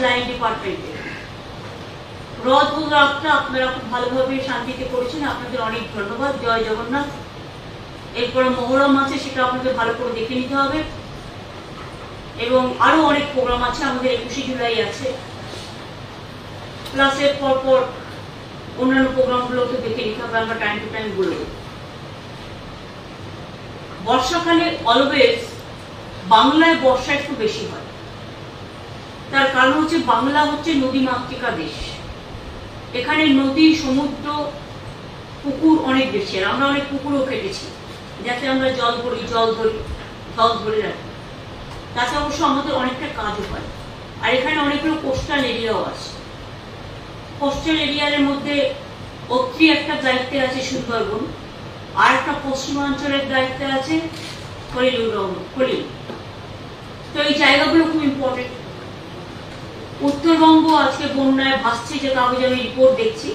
Line ডিপার্টমেন্টে রথ যাত্রা আপনারা খুব ভালোভাবে শান্তিতে করেছেন, আপনাদের অনেক ধন্যবাদ। জয় জগন্নাথ। এরপরে মহরম আছে, সেটা আপনাদের ভালো করে দেখে নিতে হবে এবং আরো অনেক প্রোগ্রাম আছে, আমাদের 21শে জুলাই আছে, ক্লাসের পরপর অন্যান্য প্রোগ্রামগুলো তো দেখে নিতে হবে, আমরা টাইম টু টাইম বলবো। বর্ষাকালে অলওয়েজ বাংলায় বর্ষা একটু বেশি হয়, তার কারণ হচ্ছে বাংলা হচ্ছে নদী মাতৃকা দেশ, এখানে নদী সমুদ্র পুকুর অনেক বেশি, আর আমরা অনেক পুকুরও কেটেছি যাতে আমরা জল ধরে রাখি। তাতে অবশ্য আমাদের অনেকটা কাজও হয়, আর এখানে অনেকগুলো কোস্টাল এরিয়াও আছে। কোস্টাল এরিয়ার মধ্যে অত্রি একটা দায়িত্বে আছে সুন্দরবন, আর একটা পশ্চিমাঞ্চলের দায়িত্বে আছে কলিল। তো এই জায়গাগুলো খুব ইম্পর্টেন্ট। উত্তরবঙ্গ আজকে বন্যায় ভাসছে, যে কাগজে আমি রিপোর্ট দেখছি,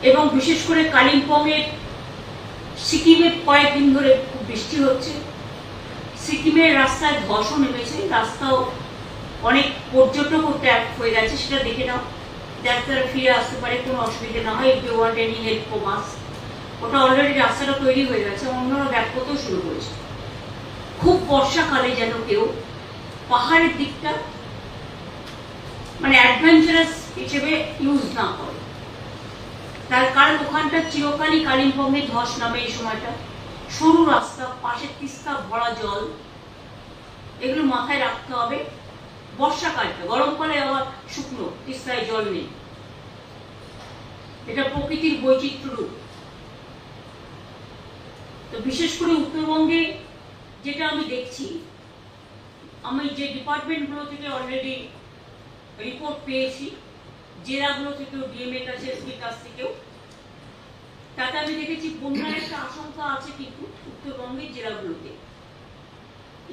এবং বিশেষ করে কালিম্পংয়ের সিকিমে কয়েকদিন ধরে খুব বৃষ্টি হচ্ছে। সিকিমের রাস্তায় ধসও নেমেছে, রাস্তাও অনেক পর্যটক ট্যাপ হয়ে গেছে, সেটা দেখে নাও, যাতে তারা ফিরে আসতে পারে, কোনো অসুবিধা না হয়। If you want any help from us, ওটা অলরেডি রাস্তাটা তৈরি হয়ে গেছে, অন্যরা ব্যাক করতেও শুরু করেছে। খুব বর্ষাকালে যেন কেউ পাহাড়ের দিকটা মানে অ্যাডভেঞ্চারাস হিসেবে ইউজ না করে, তার কারণ ওখানটা চিরকালই কালিম্পংয়ে ধস নামে। এই সময়টা সরু রাস্তা, পাশে তিস্তা ভরা জল, এগুলো মাথায় রাখতে হবে। বর্ষাকালটা, গরমকালে আবার শুকনো, তিস্তায় জল নেই, এটা প্রকৃতির বৈচিত্র্য রূপ। তো বিশেষ করে উত্তরবঙ্গে যেটা আমি দেখছি, আমি যে ডিপার্টমেন্টগুলো থেকে অলরেডি রিপোর্ট পেয়েছি, জেলাগুলো থেকেও, ডিএমএ কাছে, এসপির কাছ থেকেও, তাতে আমি দেখেছি বন্যার একটা আশঙ্কা আছে কিন্তু উত্তরবঙ্গের জেলাগুলোতে।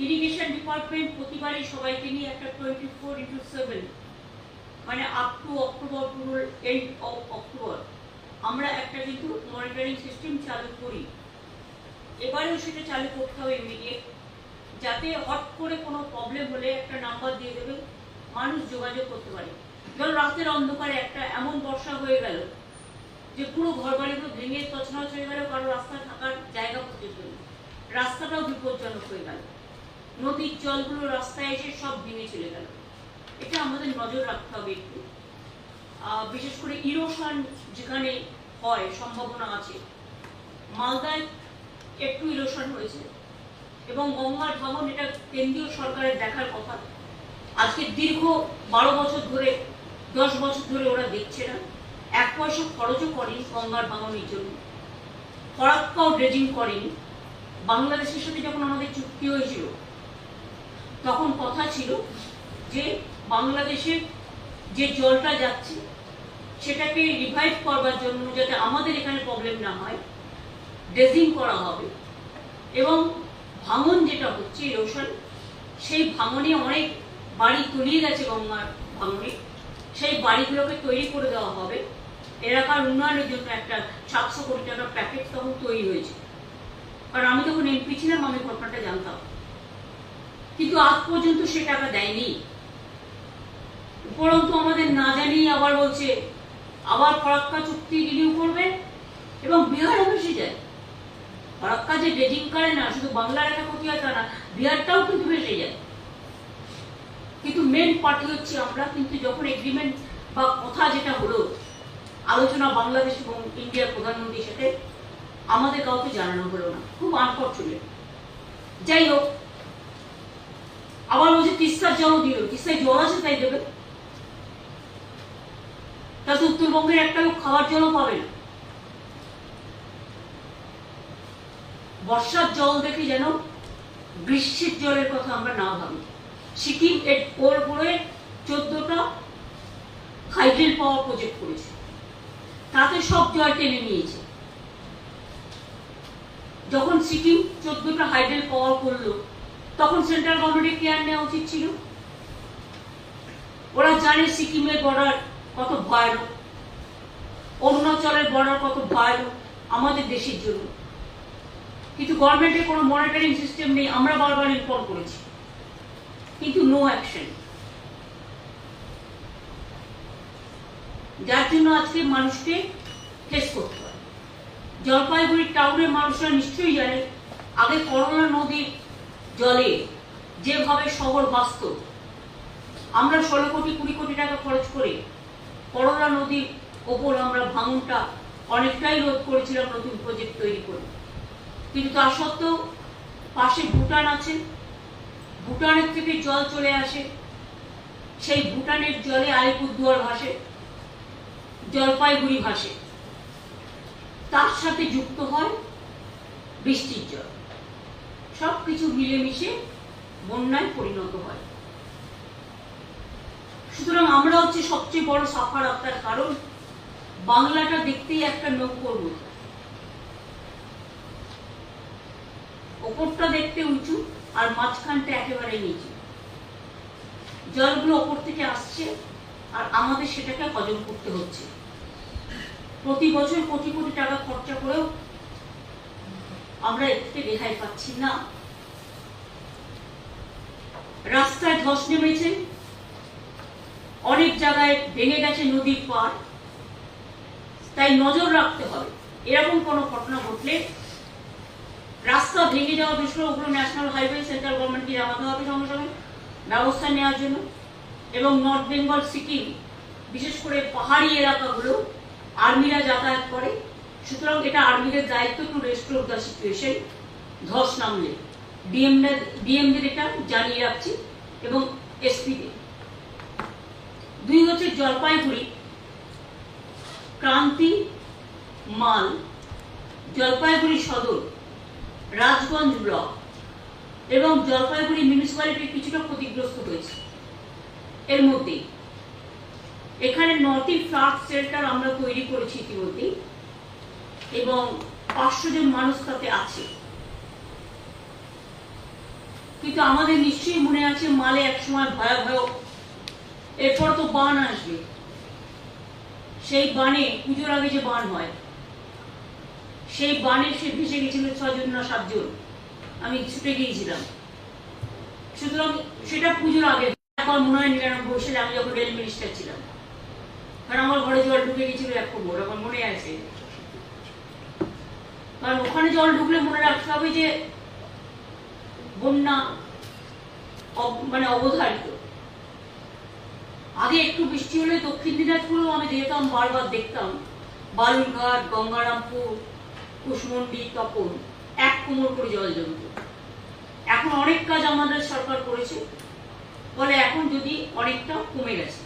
ইরিগেশন ডিপার্টমেন্ট প্রতিবারই সবাইকে নিয়ে একটা 24/7 মানে আপ টু অক্টোবর, পুরো এন্ড অফ অক্টোবর আমরা একটা কিন্তু মনিটরিং সিস্টেম চালু করি। এবারেও সেটা চালু করতে হবে ইমিডিয়েট, যাতে হট করে কোনো প্রবলেম হলে একটা নাম্বার দিয়ে দেবে, মানুষ যোগাযোগ করতে পারে। ধরো রাতের অন্ধকারে একটা এমন বর্ষা হয়ে গেল যে পুরো ঘর বাড়িগুলো ভেঙে তছনছ হয়ে গেল, কারো রাস্তায় থাকার জায়গা পর্যন্ত নেই, রাস্তাটাও বিপজ্জনক হয়ে গেল, নদীর জলগুলো রাস্তায় এসে সব ভেঙে চলে গেল। এটা আমাদের নজর রাখতে হবে একটু, বিশেষ করে ইরোশন যেখানে হয় সম্ভাবনা আছে। মালদায় একটু ইরোশন হয়েছে এবং গঙ্গার ভাঙন, এটা কেন্দ্রীয় সরকারের দেখার কথা। আজকে দীর্ঘ 12 বছর ধরে, 10 বছর ধরে ওরা দেখছে না, 1 পয়সা খরচও করেনি গঙ্গার ভাঙনের জন্য, ফরাক্কাও ড্রেজিং করেনি। বাংলাদেশের সাথে যখন আমাদের চুক্তি হয়েছিল, তখন কথা ছিল যে বাংলাদেশে যে জলটা যাচ্ছে সেটাকে রিভাইভ করবার জন্য, যাতে আমাদের এখানে প্রবলেম না হয়, ড্রেজিং করা হবে। এবং ভাঙন যেটা হচ্ছে ইরোশন, সেই ভাঙনে অনেক বাড়ি তলিয়ে গেছে গঙ্গার ভাঙনে, সেই বাড়িগুলোকে তৈরি করে দেওয়া হবে। এলাকার উন্নয়নের জন্য একটা 700 কোটি টাকার প্যাকেজ তখন তৈরি হয়েছে, কারণ আমি যখন এমপি ছিলাম আমি ঘটনাটা জানতাম, কিন্তু আজ পর্যন্ত সে টাকা দেয়নি। উপরন্তু আমাদের না জানিয়ে আবার বলছে আবার ফরাক্কা চুক্তি রিনিউ করবে, এবং বিহারও ভেসে যায়। ফরাক্কা যে ড্রেজিং করে না, শুধু বাংলার একটা ক্ষতি হয় তা না, বিহারটাও কিন্তু ভেসে যায়। কিন্তু মেন পার্টি হচ্ছে আমরা, কিন্তু যখন এগ্রিমেন্ট বা কথা যেটা হলো, আলোচনা বাংলাদেশ এবং ইন্ডিয়ার প্রধানমন্ত্রীর সাথে, আমাদের কাউকে জানানো হলো না, খুব আনফরচুনেট। যাই হোক, আবার বলছে তিস্তার জলও দিল, তিস্তায় জল আছে তাই দেবে, তাতে উত্তরবঙ্গের একটা লোক খাওয়ার জলও পাবে না। বর্ষার জল দেখে যেন গ্রীষ্মের জলের কথা আমরা না ভাবি। সিকিম ওর উপরে 14টা হাইড্রেল পাওয়ার প্রজেক্ট করেছে, তাতে সব জল টেনে নিয়েছে। যখন সিকিম 14টা হাইড্রেল পাওয়ার করলো, তখন সেন্ট্রাল গভর্নমেন্টের কেয়ার নেওয়া উচিত ছিল। ওরা জানে সিকিমের বর্ডার কত ভয়ানক, অরুণাচলের বর্ডার কত ভয়ানক আমাদের দেশের জন্য, কিন্তু গভর্নমেন্টের কোনো মনিটরিং সিস্টেম নেই। আমরা বারবার ইনফর্ম করেছি, কিন্তু নো অ্যাকশন। যার জন্য আজকে মানুষকে ফেস করতে হয়। জলপাইগুড়ি টাউনের মানুষরা নিশ্চয়ই জানে আগে করলা নদীর জলে যেভাবে শহর ভাসত, আমরা 16 কোটি 20 কোটি টাকা খরচ করে করলা নদীর ওপর আমরা ভাঙনটা অনেকটাই রোধ করেছিলাম নতুন প্রজেক্ট তৈরি করে। কিন্তু তা সত্ত্বেও পাশে ভুটান আছে, ভুটানের থেকে জল চলে আসে, সেই ভুটানের জলে আলিপুরদুয়ার ভাসে, জলপাইগুড়ি ভাসে, তার সাথে যুক্ত হয় বৃষ্টির জল, সবকিছু মিলেমিশে বন্যায় পরিণত হয়। সুতরাং আমরা হচ্ছে সবচেয়ে বড় সাফার আপনার, কারণ বাংলাটা দেখতেই একটা নৌকোর মতো, ওপরটা দেখতে উঁচু আর মাঝখানটা একেবারে নিচু। জলগুলো ওপর থেকে আসছে আর আমাদের সেটাকে হজম করতে হচ্ছে। প্রতি বছর কোটি কোটি টাকা খরচা করেও আমরা এর থেকে রেহাই পাচ্ছি না। রাস্তায় ধস নেমেছে, অনেক জায়গায় ভেঙে গেছে নদীর পাড়, তাই নজর রাখতে হবে। এরকম কোনো ঘটনা ঘটলে রাস্তা ভেঙে যাওয়া বিষয় ওগুলো ন্যাশনাল হাইওয়ে সেন্ট্রাল গভর্নমেন্টকে জানাতে হবে সঙ্গে সঙ্গে ব্যবস্থা নেওয়ার জন্য। এবং নর্থ বেঙ্গল, সিকিম, বিশেষ করে পাহাড়ি এলাকাগুলো আর্মিরা যাতায়াত করে, সুতরাং এটা আর্মিদের দায়িত্ব টু রেস্টোর দ্য সিচুয়েশন। ধস নামলে ডিএমদের এটা জানিয়ে রাখছি এবং এসপিদের। 2 হচ্ছে জলপাইগুড়ি ক্রান্তি মাল, জলপাইগুড়ি সদর, রাজগঞ্জ ব্লক এবং জলপাইগুড়ি মিউনিসিপ্যালিটি কিছুটা ক্ষতিগ্রস্ত হয়েছে। এর মধ্যে এখানে 9টি ফ্লাড শেল্টার আমরা তৈরি করেছি ইতিমধ্যে এবং 500 জন মানুষ তাতে আছে। কিন্তু আমাদের নিশ্চয়ই মনে আছে মালে একসময় ভয়াবহ, এরপর তো বান আসবে, সেই বানে পুজোর আগে যে বান হয়, সেই বানে সে ভেসে গেছিল 6 জন না 7 জন, আমি ছুটে গিয়েছিলাম। সুতরাং সেটা পুজোর আগে, এখন মনে হয় 99 সালে আমি যখন রেল মিনিস্টার ছিলাম, কারণ আমার ঘরে জল ঢুকে গেছিল 1 কোমর, আমার মনে আছে। কারণ ওখানে জল ঢুকলে মনে রাখতে হবে যে বন্যা মানে অবধারিত। আগে একটু বৃষ্টি হলে দক্ষিণ দিনাজপুরেও আমি যেতাম, বারবার দেখতাম বালুরঘাট, গঙ্গারামপুর, কুশমন্ডি, তপন 1 কোমর করে জল জমত। এখন অনেক কাজ আমাদের সরকার করেছে বলে এখন যদি অনেকটা কমে গেছে,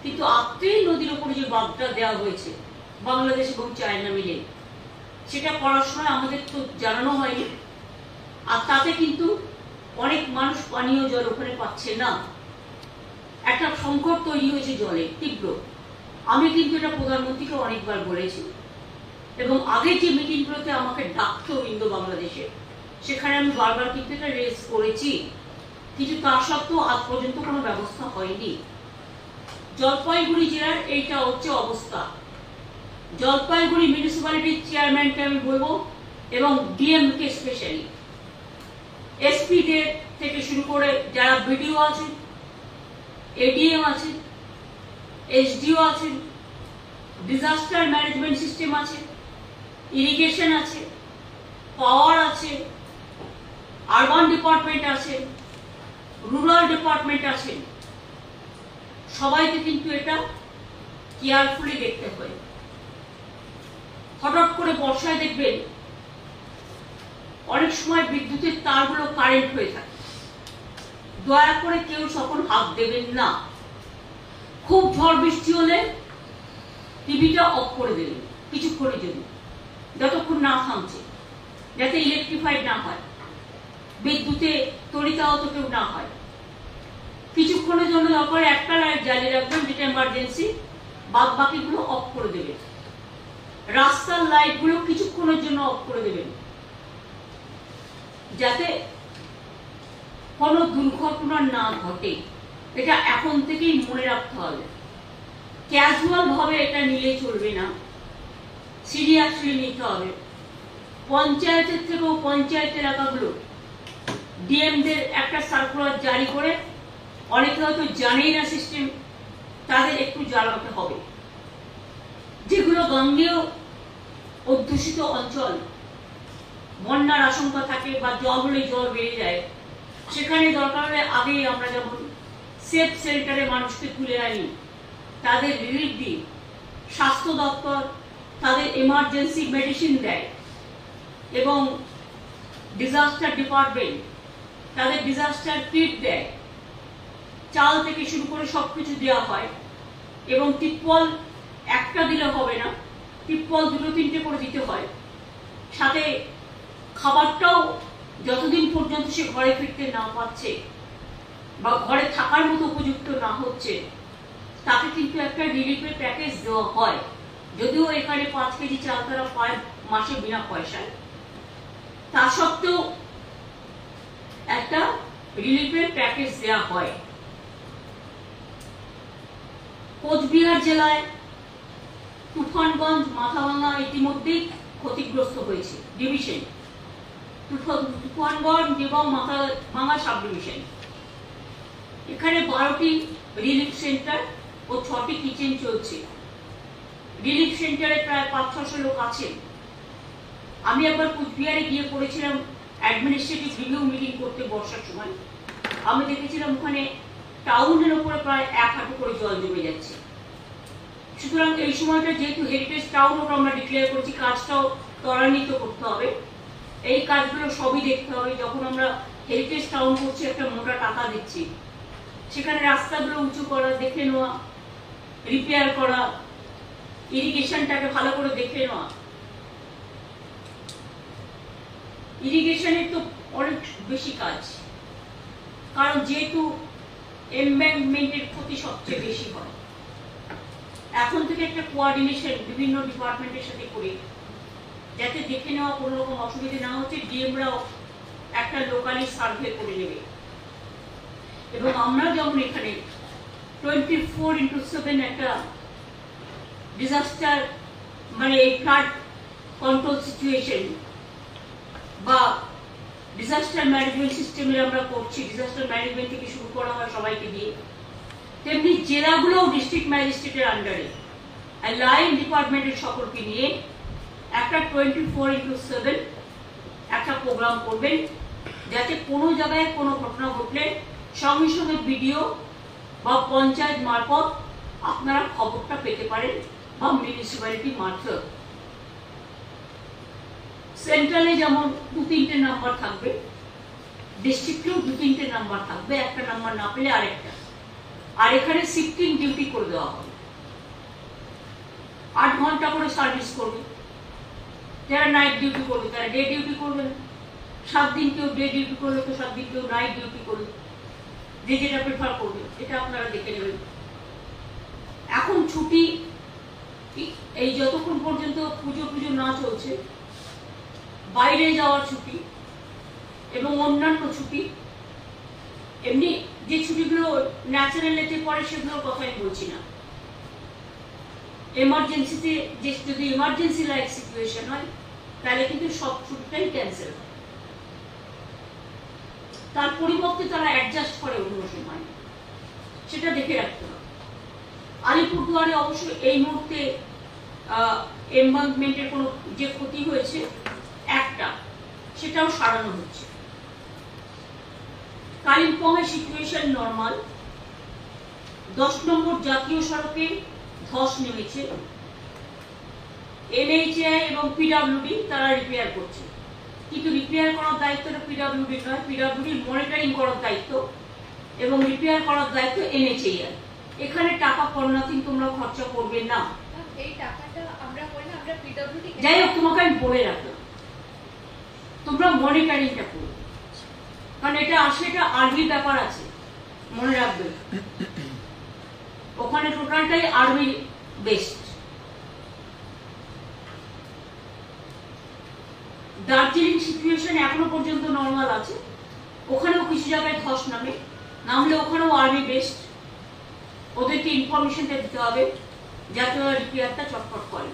কিন্তু আত্রেই নদীর উপরে যে বাঁধটা দেওয়া হয়েছে বাংলাদেশ এবং চায়না মিলে, সেটা করার সময় আমাদের তো জানানো হয়নি, আর তাতে কিন্তু অনেক মানুষ পানীয় জল ওখানে পাচ্ছে না। একটা সংকট তৈরি হয়েছে জলে তীব্র। আমি কিন্তু এটা প্রধানমন্ত্রীকে অনেকবার বলেছি এবং আগে যে মিটিংগুলোতে আমাকে ডাকতো ইন্দো বাংলাদেশে, সেখানে আমি বারবার কিন্তু এটা রেজ করেছি, কিন্তু তা সত্ত্বেও আজ পর্যন্ত কোনো ব্যবস্থা হয়নি। জলপাইগুড়ি জেলার এইটা হচ্ছে অবস্থা। জলপাইগুড়ি মিউনিসিপ্যালিটির চেয়ারম্যানকে আমি বলবো এবং ডিএমকে স্পেশালি, এসপিদের থেকে শুরু করে যারা বিডিও আছেন, এডিএম আছেন, এসডিও আছেন, ডিজাস্টার ম্যানেজমেন্ট সিস্টেম আছে, ইরিগেশন আছে, পাওয়ার আছে, আরবান ডিপার্টমেন্ট আছে, রুরাল ডিপার্টমেন্ট আছে, সবাইকে কিন্তু এটা কেয়ারফুলি দেখতে হয়। হঠাৎ করে বর্ষায় দেখবেন অনেক সময় বিদ্যুতের তারগুলো কারেন্ট হয়ে থাকে, দয়া করে কেউ তখন হাত দেবেন না। খুব ঝড় বৃষ্টি হলে টিভিটা অফ করে দেবেন কিছুক্ষণের জন্য, যতক্ষণ না থামছে, যাতে ইলেকট্রিফাইড না হয়, বিদ্যুতে তড়িতাহত কেউ না হয়। কিছুক্ষণের জন্য দরকার একটা লাইট জ্বালিয়ে রাখবেন, যেটা এমার্জেন্সি, বাদ বাকিগুলো অফ করে দেবেন। রাস্তার লাইটগুলো কিছুক্ষণের জন্য অফ করে দেবেন, যাতে কোনো দুর্ঘটনা না ঘটে। এটা এখন থেকেই মনে রাখতে হবে। ক্যাজুয়াল ভাবে এটা নিলে চলবে না, সিরিয়াসলি নিতে হবে। পঞ্চায়েতের থেকেও পঞ্চায়েত এলাকাগুলো ডিএমদের একটা সার্কুলার জারি করে, অনেকে হয়তো জানেই না সিস্টেম, তাদের একটু জানাতে হবে। গাঙ্গেয় অধ্যুষিত অঞ্চল, বন্যার আশঙ্কা থাকে বা জল হলে জল বেড়ে যায়, সেখানে দরকার হলে আগেই আমরা যেমন সেফ শেল্টারে মানুষকে তুলে আনি, তাদের রিলিফ দিই, স্বাস্থ্য দপ্তর তাদের এমার্জেন্সি মেডিসিন দেয় এবং ডিজাস্টার ডিপার্টমেন্ট তাদের ডিজাস্টার কিট দেয়, চাল থেকে শুরু করে সবকিছু দেওয়া হয়। এবং টিপ্পল একটা দিলে হবে না, টিপ্পল 2-3টে করে দিতে হয়। সাথে খাবারটাও যতদিন পর্যন্ত সে ঘরে ফিরতে না পারছে বা ঘরে থাকার মতো উপযুক্ত না হচ্ছে, তাকে কিন্তু একটা রিলিফের প্যাকেজ দেওয়া হয়। যদিও এখানে 5 কেজি চাল তারা পায় মাসে বিনা পয়সায়, তা সত্ত্বেও একটা রিলিফের প্যাকেজ দেওয়া হয়। কোচবিহার জেলায় তুফানগঞ্জ, মাথাভাঙা ইতিমধ্যেই ক্ষতিগ্রস্ত হয়েছে ডিভিশন, তুফানগঞ্জ এবং মাথাভাঙা সাব ডিভিশন। এখানে 12টি রিলিফ সেন্টার ও 6টি কিচেন চলছে। রিলিফ সেন্টারে প্রায় 500-600 লোক আছেন। আমি একবার কুচবিহারে গিয়ে পড়েছিলাম অ্যাডমিনিস্ট্রেটিভ রিভিউ মিটিং করতে বর্ষার সময়। আমি দেখেছিলাম ওখানে টাউনের ওপরে প্রায় 1 হাঁটু করে জল জমে যাচ্ছে। সুতরাং এই সময়টা যেহেতু হেরিটেজ টাউন ওটা আমরা ডিক্লেয়ার করেছি, কাজটাও ত্বরান্বিত করতে হবে। এই কাজগুলো সবই দেখতে হবে। যখন আমরা হেরিটেজ টাউন করছি, একটা মোটা টাকা দিচ্ছি, সেখানে রাস্তাগুলো উঁচু করা, দেখে নেওয়া, রিপেয়ার করা, ইরিগেশনটাকে ভালো করে দেখে নেওয়া। ইরিগেশনের তো অনেক বেশি কাজ, কারণ যেহেতু এমব্যাঙ্কমেন্টের ক্ষতি সবচেয়ে বেশি হয়। এখন থেকে একটা কোঅর্ডিনেশন বিভিন্ন ডিপার্টমেন্টের সাথে করে, যাতে দেখে নেওয়া কোনো রকম অসুবিধা না হচ্ছে, ডিএমরাও একটা লোকালি সার্ভে করে নেবে। এবং আমরা যেমন এখানে 24/7 একটা ডিজাস্টার মানে এই ফ্লাড কন্ট্রোল সিচুয়েশন বা ডিজাস্টার ম্যানেজমেন্ট সিস্টেমের আমরা করছি, ডিজাস্টার ম্যানেজমেন্ট থেকে শুরু করা হয় সবাইকে দিয়ে, তেমনি জেলাগুলোও ডিস্ট্রিক্ট ম্যাজিস্ট্রেটের আন্ডারে আর লাইন ডিপার্টমেন্টের সকলকে নিয়ে একটা 24/7 একটা প্রোগ্রাম করবেন, যাতে কোনো জায়গায় কোনো ঘটনা ঘটলে সঙ্গে সঙ্গে বিডিও বা পঞ্চায়েত মারফত আপনারা খবরটা পেতে পারেন বা মিউনিসিপ্যালিটি মারফত। সেন্ট্রালে যেমন 2-3টে নাম্বার থাকবে, ডিস্ট্রিক্টেও 2-3টে নাম্বার থাকবে, একটা নাম্বার না পেলে আরেকটা। আর এখানে শিফটিং ডিউটি করে দেওয়া হবে, 8 ঘন্টা করে সার্ভিস করবে। যারা নাইট ডিউটি করবে তারা ডে ডিউটি করবে না, 7 দিন কেউ ডে ডিউটি করলে তো 7 দিন কেউ নাইট ডিউটি করবে, যে যেটা প্রেফার করবে, এটা আপনারা দেখে নেবেন। এখন ছুটি এই যতক্ষণ পর্যন্ত পুজো না চলছে, বাইরে যাওয়ার ছুটি এবং অন্যান্য ছুটি, এমনি যে ছুটিগুলো ন্যাচারাল এতে পড়ে সেগুলোর কথা আমি বলছি না। এমার্জেন্সিতে যদি এমার্জেন্সি লাইক সিচুয়েশন হয়, তাহলে কিন্তু সব ছুটিটাই ক্যান্সেল হয়। তার পরিবর্তে তারা অ্যাডজাস্ট করে অন্য সময়, সেটা দেখে রাখতে হবে। আলিপুরদুয়ারে অবশ্য এই মুহূর্তে এমবাঙ্কমেন্টের কোনো যে ক্ষতি হয়েছে একটা, সেটাও সারানো হচ্ছে। কালিম্পংয়ের সিচুয়েশন নর্মাল। 10 নম্বর জাতীয় সড়কে ধস নেমেছে, NHAI এবং পিডব্লিউডি তারা রিপেয়ার করছে, কিন্তু রিপেয়ার করার দায়িত্বটা পিডব্লিউডি নয়, পিডব্লিউডির মনিটরিং করার দায়িত্ব এবং রিপেয়ার করার দায়িত্ব NHAI। এখানে টাকা করোনাথিং তোমরা খরচা করবে না। এই টাকাটা আমরা করি না, আমরা পিডব্লিউডি। যাই হোক, তোমাকে আমি বলে রাখলাম, তোমরা মনিটরিংটা করবে, কারণ এটা আসলে এটা আর্মি ব্যাপার আছে, মনে রাখবে। ওখানে টোটালটাই আর্মি বেসড। দার্জিলিং সিচুয়েশন এখনো পর্যন্ত নর্মাল আছে, ওখানেও কিছু জায়গায় ধস নামলে ওখানেও আর্মি বেসড। ওদেরকে ইনফরমেশনটা দিতে হবে যাতে ওরা রিপেয়ারটা চটপট করে,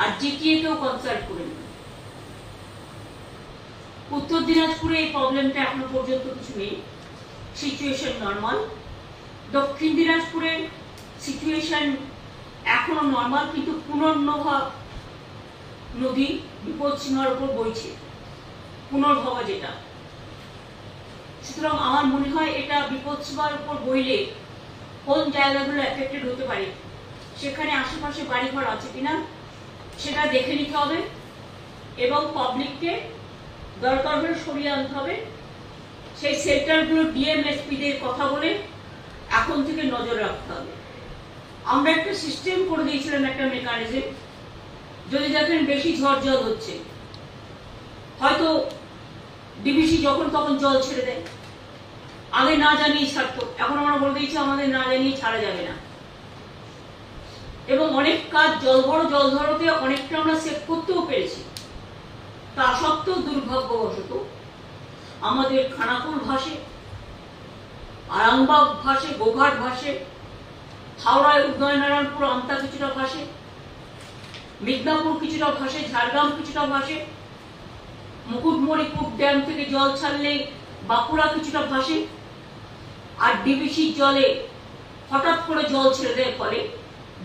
আর জিটিএকেও কনসাল্ট করে নেবে। উত্তর দিনাজপুরে এই প্রবলেমটা এখনো পর্যন্ত কিছু নেই, সিচুয়েশন নর্মাল। দক্ষিণ দিনাজপুরের সিচুয়েশন এখনো নর্মাল, কিন্তু পুনর্নভা নদী বিপদসীমার উপর বইছে, পুনর্ভবা যেটা। সুতরাং আমার মনে হয় এটা বিপদসীমার উপর বইলে কোন জায়গাগুলো এফেক্টেড হতে পারে, সেখানে আশেপাশে বাড়িঘর আছে কিনা সেটা দেখে নিতে হবে, এবং পাবলিককে দরকার হলে সরিয়ে আনতে হবে। সেই সেন্টারগুলো ডিএমএসপিদের কথা বলে এখন থেকে নজর রাখতে হবে। আমরা একটা সিস্টেম করে দিয়েছিলাম, একটা মেকানিজম, যদি দেখেন বেশি ঝড় জল হচ্ছে, হয়তো ডিবিসি যখন তখন জল ছেড়ে দেয়, আগে না জানিয়ে ছাড়তো, এখন আমরা বলে দিয়েছি আমাদের না জানিয়ে ছাড়া যাবে না। এবং অনেক কাজ জল ধরতে অনেকটা আমরা সেভ করতেও পেরেছি। তা সত্ত্বেও দুর্ভাগ্যবশত আমাদের খানাকুল ভাসে, আরামবাগ ভাসে, গোঘাট ভাসে, হাওড়ায় উদয়নারায়ণপুর আমতা কিছুটা ভাসে, মিদনাপুর কিছুটা ভাসে, ঝাড়গ্রাম কিছুটা ভাসে, মুকুটমণিপুর ড্যাম থেকে জল ছাড়লে বাঁকুড়া কিছুটা ভাসে, আর ডিবিসির জলে হঠাৎ করে জল ছেড়ে দেয় ফলে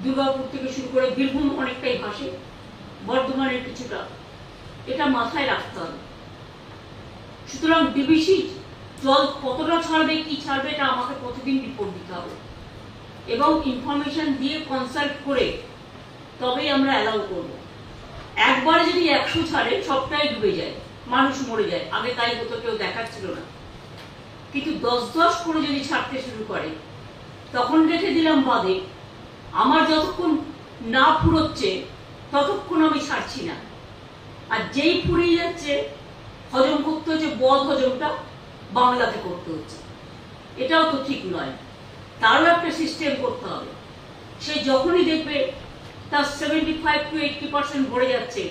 দুর্গাপুর থেকে শুরু করে বীরভূম অনেকটাই ভাসে, বর্ধমানের কিছুটা। এটা মাথায় রাখতে হবে। সুতরাং ডিবিসি জল কতটা ছাড়বে, কি ছাড়বে, এটা আমাকে প্রতিদিন রিপোর্ট দিতে হবে, এবং ইনফরমেশন দিয়ে কনসাল্ট করে তবেই আমরা অ্যালাউ করব। একবার যদি 100 ছাড়ে সবটাই ডুবে যায়, মানুষ মরে যায়। আগে তাই হতো, কেউ দেখাচ্ছিল না। কিন্তু 10-10 করে যদি ছাড়তে শুরু করে, তখন রেখে দিলাম বাদে, আমার যতক্ষণ না ফুরোচ্ছে ততক্ষণ আমি ছাড়ছি না। আর যেই ফুরিয়ে যাচ্ছে, হজম করতে হচ্ছে, বদ হজমটা বাংলাতে করতে হচ্ছে। এটাও তো ঠিক নয়, তারও একটা সিস্টেম করতে হবে। সে যখনই দেখবে তার 75 to 80% ভরে যাচ্ছে,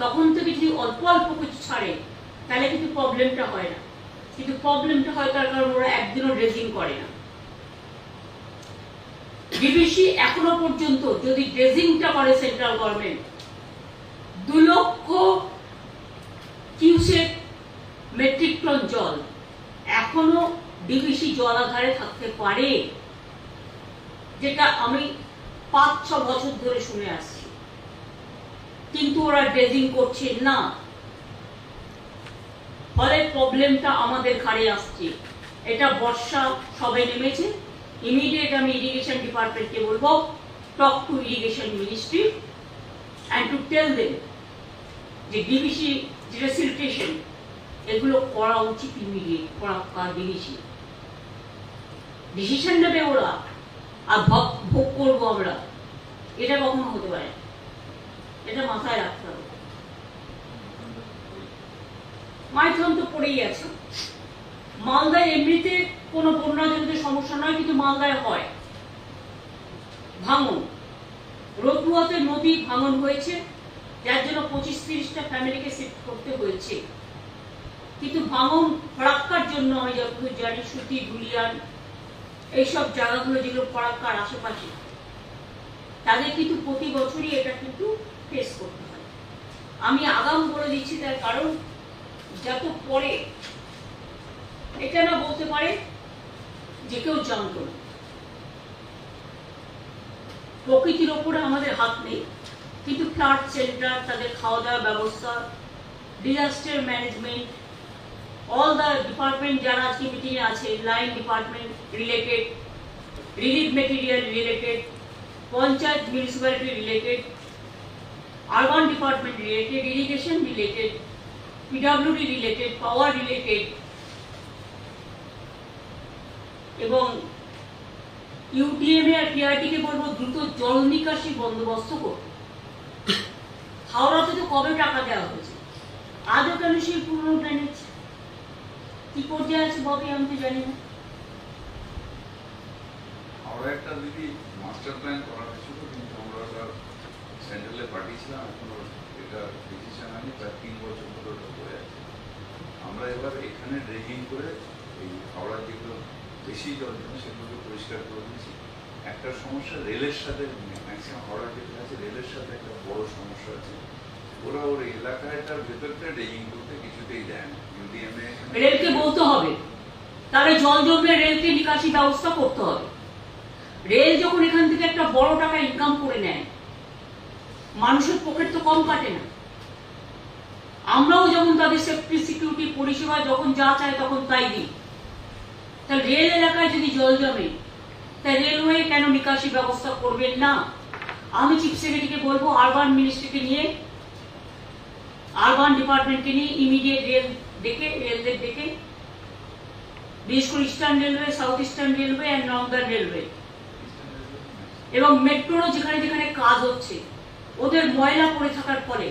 তখন থেকে যদি অল্প অল্প কিছু ছাড়ে, তাহলে কিন্তু প্রবলেমটা হয় না। কিন্তু প্রবলেমটা হয় তার কারণ ওরা একদিনও ড্রেজিং করে না। ডিবিসি এখনো পর্যন্ত যদি ড্রেজিংটা করে সেন্ট্রাল গভর্নমেন্ট, 2 লক্ষ কিউসেক মেট্রিক টন জল এখনো ডিবিসি জলাধারে থাকতে পারে, যেটা আমি 5-6 বছর ধরে শুনে আসছি। কিন্তু ওরা ড্রেজিং করছে না, ফলে প্রবলেমটা আমাদের ঘাড়ে আসছে। এটা বর্ষা সবে নেমেছে, ইমিডিয়েট আমি ইরিগেশন ডিপার্টমেন্টকে বলবো, talk to irrigation ministry and to tell them যে ডিবিসি যেটা সিলটেশন, এগুলো করা উচিত ইমিডিয়েট। করা ডিবিসি ডিসিশন নেবে ওরা, আর ভোগ করবো আমরা। এটা কখনো হতে পারে, এটা মাথায় রাখতে হবে। মাইথন তো পড়েই আছে। মালদায় এমনিতে কোনো বন্যাজনিত সমস্যা নয়, কিন্তু মালদায় হয় ভাঙন। রতুয়াতে নদী ভাঙন হয়েছে, যার জন্য 25-30টা ফ্যামিলিকে শিফট করতে হয়েছে। কিন্তু ভাঙন ফরাক্কার জন্য আমি যতদূর জানি, সুতি, ধুলিয়ান, এইসব জায়গাগুলো যেগুলো ফরাক্কার আশেপাশে, তাদের কিন্তু প্রতি বছরই এটা কিন্তু ফেস করতে হয়। আমি আগাম বলে দিচ্ছি, তার কারণ যত পরে এটা না বলতে পারে যে কেউ জানতো না। প্রকৃতির ওপরে আমাদের হাত নেই, কিন্তু ফ্লাড সেন্টার, তাদের খাওয়া দাওয়ার ব্যবস্থা, disaster management, all the department যারা আজকে মিটিংয়ে আছে, line department related, relief material related, panchayat municipality related, urban department related, irrigation related, PWD related, পাওয়ার রিলেটেড, এবং ইউটিএমএ আর পিআরটিকে বলবো দ্রুত জল নিকাশি বন্দোবস্ত করতে। হাওড়াতে তো কবে টাকা দেওয়া হয়েছে, আজও কেন সেই পুরনো ড্রেনেজ কি পর্যায়ে আছে ববি, আমি তো জানি না। হাওড়া একটা যদি মাস্টার প্ল্যান করা হয়েছিল, কিন্তু আমরা ওটা সেন্ট্রালে পাঠিয়েছিলাম, এখনো এটা ডিসিশন হয়নি, প্রায় 3 বছর ধরে ওটা পড়ে আছে। আমরা এবার এখানে ড্রেজিং করে এই হাওড়ার যেগুলো বেশি জল জন্য সেগুলোকে পরিষ্কার করে দিয়েছি। একটা সমস্যা রেলের সাথে, ম্যাক্সিমাম হাওড়া যেটা আছে রেলের সাথে একটা বড় সমস্যা আছে। ওরা ওর এলাকাটার ভেতরটা ড্রেজিং করতে কিছুতেই দেয় না। রেলকে বলতে হবে, তাহলে জল জমলে রেলকে নিকাশি ব্যবস্থা করতে হবে। রেল যখন এখান থেকে একটা বড় টাকা ইনকাম করে নেয়, মানুষের পকেট তো কম কাটে না। আমরাও যেমন তাদের সেফটি সিকিউরিটি পরিষেবা যখন যা চায় তখন তাই দিই। তাহলে রেল এলাকায় যদি জল জমে, তা রেলওয়ে কেন নিকাশি ব্যবস্থা করবেন না? আমি চিফ সেক্রেটারিকে বলবো, আরবান মিনিস্ট্রিকে নিয়ে, আরবান ডিপার্টমেন্টকে নিয়ে ইমিডিয়েট রেলদের ডেকে, বিশেষ করে eastern railway, south eastern railway and Northern railway এবং মেট্রোরও যেখানে যেখানে কাজ হচ্ছে, ওদের ময়লা পড়ে থাকার ফলে,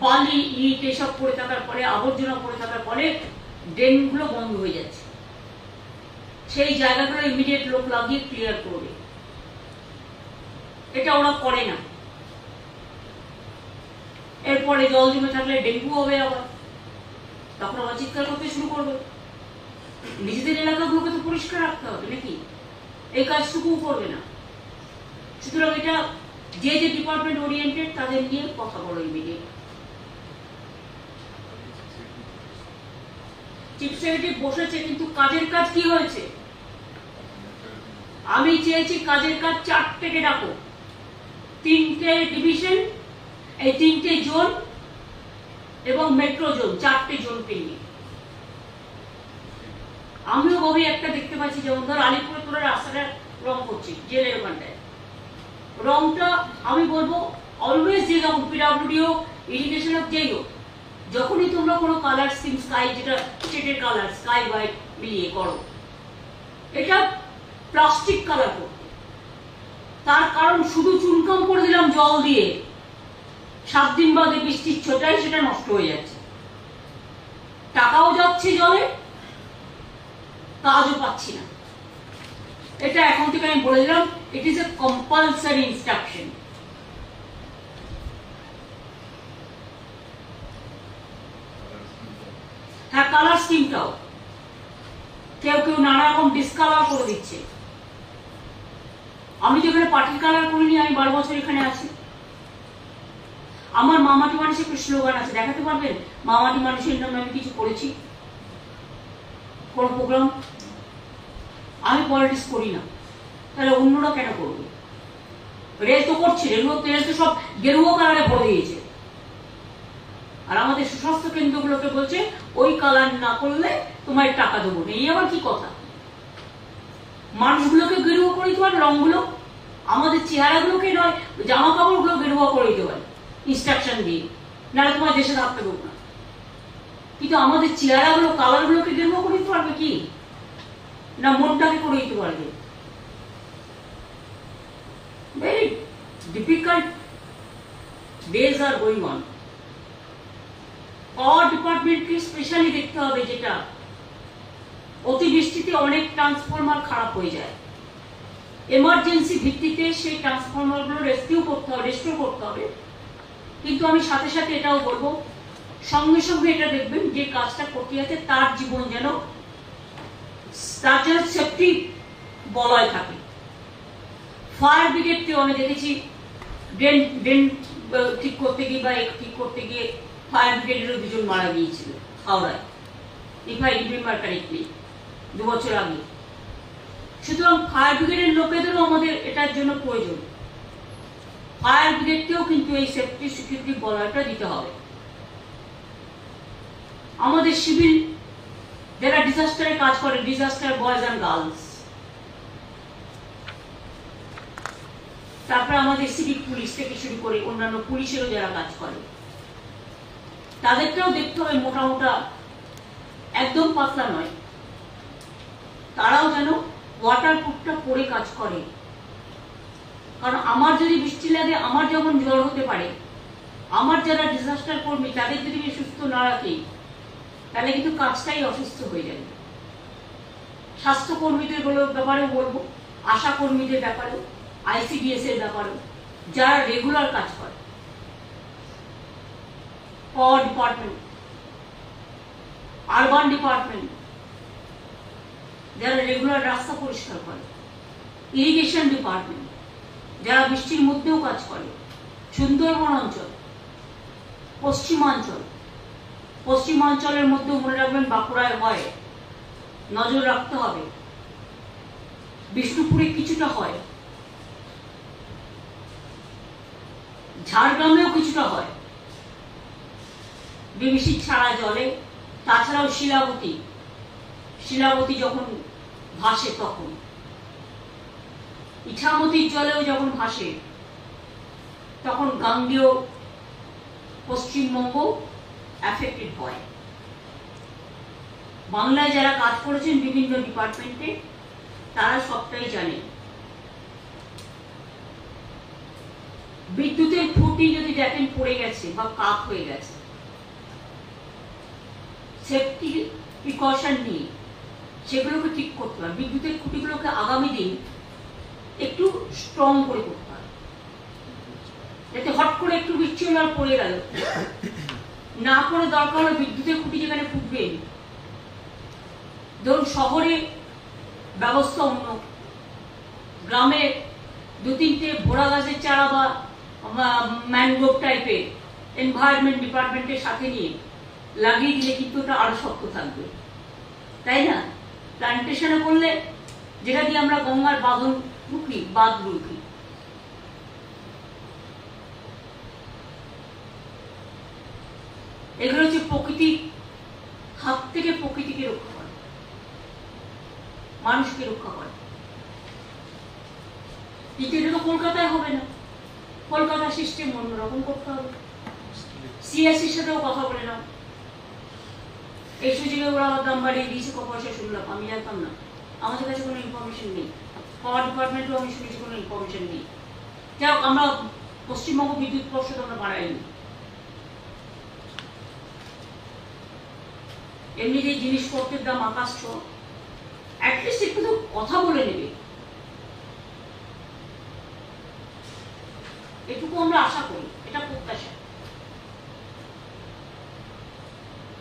বালি ইট এসব পড়ে থাকার ফলে, আবর্জনা পড়ে থাকার ফলে ড্রেনগুলো বন্ধ হয়ে যাচ্ছে। সেই জায়গাগুলো ইমিডিয়েট লোক লাগিয়ে ক্লিয়ার করবে। এটা ওরা করে না। এরপরে জল জমে থাকলে ডেঙ্গু হবে, আবার তখন আবার চিৎকার করতে শুরু করবে। নিজেদের এলাকাগুলোকে তো পরিষ্কার রাখতে হবে নাকি? এই কাজটুকুও করবে না। সুতরাং এটা যে যে ডিপার্টমেন্ট ওরিয়েন্টেড তাদের নিয়ে কথা বলো ইমিডিয়েট। চিফ সেক্রেটারি বসেছে, কিন্তু কাজের কাজ কি হয়েছে? আমি চেয়েছি কাজের কাজ 4টেকে ডাকো, 3টে ডিভিশন, এই 3টে জোন এবং মেট্রো জোন, 4টে জোনকে নিয়ে। আমিও গভীর একটা দেখতে পাচ্ছি, যেমন ধর আলিপুরে তোরা রাস্তাটা রং করছি জেলের ওখানটায়, রংটা আমি বলবো অলওয়েজ, যে যখন পিডব্লিউডি হোক, ইরিগেশন হোক, যেই হোক, যখনই তোমরা কোনো কালার স্কিম, স্কাই যেটা স্টেটের কালার, স্কাই হোয়াইট মিলিয়ে করো, এটা প্লাস্টিক কালার করতে। তার কারণ শুধু চুনকাম করে দিলাম জল দিয়ে, 7 দিন বাদে বৃষ্টির ছোটায় সেটা নষ্ট হয়ে যাচ্ছে, টাকাও যাচ্ছে জলে, কাজও পাচ্ছি না। এটা এখন থেকে আমি বলে দিলাম, it is a compulsory instruction. হ্যাঁ, কালার স্কিমটাও কেউ কেউ নানা রকম ডিসকালার করে দিচ্ছে। আমি যেখানে পার্টির কালার করিনি, আমি 12 বছর এখানে আছি। আমার মামাটি মানুষের একটা স্লোগান আছে, দেখাতে পারবেন মামাটি মানুষের নামে আমি কিছু করেছি? কোন প্রোগ্রাম? আমি পলিটিক্স করি না, তাহলে অন্যরা কেন করবে? রেল তো করছে, রেল তো সব গেরুয়া কালারে ভরে দিয়েছে, আর আমাদের সুস্বাস্থ্য কেন্দ্রগুলোকে বলছে ওই কালার না করলে তোমার টাকা দেবো না। এই আবার কি কথা? মানুষগুলোকে গেরুয়া করে দিতে পারে, রংগুলো, আমাদের চেহারাগুলোকে নয়, জামা কাপড়গুলো গেরুয়া করে দিতে পারে ইনস্ট্রাকশন দিয়ে, নাহলে তোমার দেশে থাকতে দেবো না। কিন্তু আমাদের চেহারাগুলো, কালারগুলোকে গেরুয়া করে দিতে পারবে কি? না মনটাকে করে দিতে পারবে? Very difficult days are going on. Power ডিপার্টমেন্টকে স্পেশালি দেখতে হবে, যেটা অতিবৃষ্টিতে অনেক ট্রান্সফরমার খারাপ হয়ে যায়, এমার্জেন্সি ভিত্তিতে সেই ট্রান্সফরমারগুলো রেস্কিউ করতে হবে, রেস্টোর করতে হবে। কিন্তু আমি সাথে সাথে এটাও বলবো, সঙ্গে সঙ্গে এটা দেখবেন যে কাজটা করতে যাচ্ছে তার জীবন যেন, তার যেন সেফটি বলয় থাকে। ফায়ার ব্রিগেডকে আমি দেখেছি ড্রেন ঠিক করতে গিয়ে বা ঠিক করতে গিয়ে ফায়ার ব্রিগেডেরও 2 জন মারা গিয়েছিল হাওড়ায়, ইফ আই রিমেম্বার কারেক্টলি, 2 বছর আগে। সুতরাং ফায়ার ব্রিগেডের লোকেদেরও আমাদের এটার জন্য প্রয়োজন। ফায়ার ব্রিগেডকেও কিন্তু এই সেফটি সিকিউরিটি বলয়টা দিতে হবে। আমাদের সিভিল যারা ডিজাস্টারে কাজ করে, ডিজাস্টার বয়েজ অ্যান্ড গার্লস, তারপরে আমাদের সিভিক পুলিশ থেকে শুরু করে অন্যান্য পুলিশেরও যারা কাজ করে, তাদেরকেও দেখতে হবে মোটা মোটা, একদম পাতলা নয়, তারাও যেন ওয়াটারপ্রুফটা পরে কাজ করে। কারণ আমার যদি বৃষ্টি লাগে, আমার যেমন জ্বর হতে পারে, আমার যারা ডিজাস্টার কর্মী তাদের যদি আমি সুস্থ না রাখি, তাহলে কিন্তু কাজটাই অসুস্থ হয়ে যাবে। স্বাস্থ্যকর্মীদের ব্যাপারেও বলবো, আশা কর্মীদের ব্যাপারেও, ICDS এর ব্যাপারেও, যারা রেগুলার কাজ করে, পাওয়ার ডিপার্টমেন্ট, আরবান ডিপার্টমেন্ট যারা রেগুলার রাস্তা পরিষ্কার করে, ইরিগেশন ডিপার্টমেন্ট যারা বৃষ্টির মধ্যেও কাজ করে, সুন্দরবন অঞ্চল, পশ্চিমাঞ্চলের মধ্যেও মনে রাখবেন বাঁকুড়ায় হয়, নজর রাখতে হবে। বিষ্ণুপুরে কিছুটা হয়, ঝাড়গ্রামেও কিছুটা হয় বিবিসি ছাড়া জলে। তাছাড়াও শিলাবতী যখন ভাসে তখন, ইছামতির জলেও যখন ভাসে তখন গাঙ্গেয় পশ্চিমবঙ্গ অ্যাফেক্টেড হয়। বাংলায় যারা কাজ করেছেন বিভিন্ন ডিপার্টমেন্টে তারা সবটাই জানেন। বিদ্যুতের খুঁটি যদি দেখেন পড়ে গেছে বা কাত হয়ে গেছে, সেফটি প্রিকশন নিয়ে সেগুলোকে ঠিক করতে হবে। বিদ্যুতের খুঁটিগুলোকে আগামী দিন একটু স্ট্রং করে করতে হবে, যাতে হট করে একটু বিচ্ছিন্ন পড়ে গেল না করে দরকার হলে বিদ্যুতের খুঁটি যেখানে ফুটবে, ধরুন শহরে ব্যবস্থা অন্য, গ্রামে 2-3টে ভোড়া গাছের চারা বা ম্যানগ্রোভ টাইপের এনভায়রনমেন্ট ডিপার্টমেন্টের সাথে নিয়ে লাগিয়ে দিলে কিন্তু ওটা আরো শক্ত থাকবে, তাই না? প্লান্টেশনে করলে যেটা দিয়ে আমরা গঙ্গার বাঁধ রুখি। এগুলো হচ্ছে প্রকৃতির হাত থেকে প্রকৃতিকে রক্ষা করে, মানুষকে রক্ষা করে। কিন্তু এটা তো কলকাতায় হবে না, কলকাতার সিস্টেম অন্যরকম করতে হবে। সিএসসির সাথেও কথা বলে নাও, এই সুযোগে ওরা দাম বাড়িয়ে দিয়েছে, পয়সা শুনলাম, আমি জানতাম না, আমাদের কাছে কোনো ইনফরমেশন নেই। পাওয়ার ডিপার্টমেন্টেও আমি শুনেছি কোনো ইনফরমেশন নেই। যাই হোক, আমরা পশ্চিমবঙ্গ বিদ্যুৎ পর্ষদ আমরা বাড়াইনি। এমনিতে জিনিসপত্রের দাম আকাশ ছোঁয়া, অ্যাটলিস্ট একটু তো কথা বলে নেবে, এটুকু আমরা আশা করি, এটা প্রত্যাশা।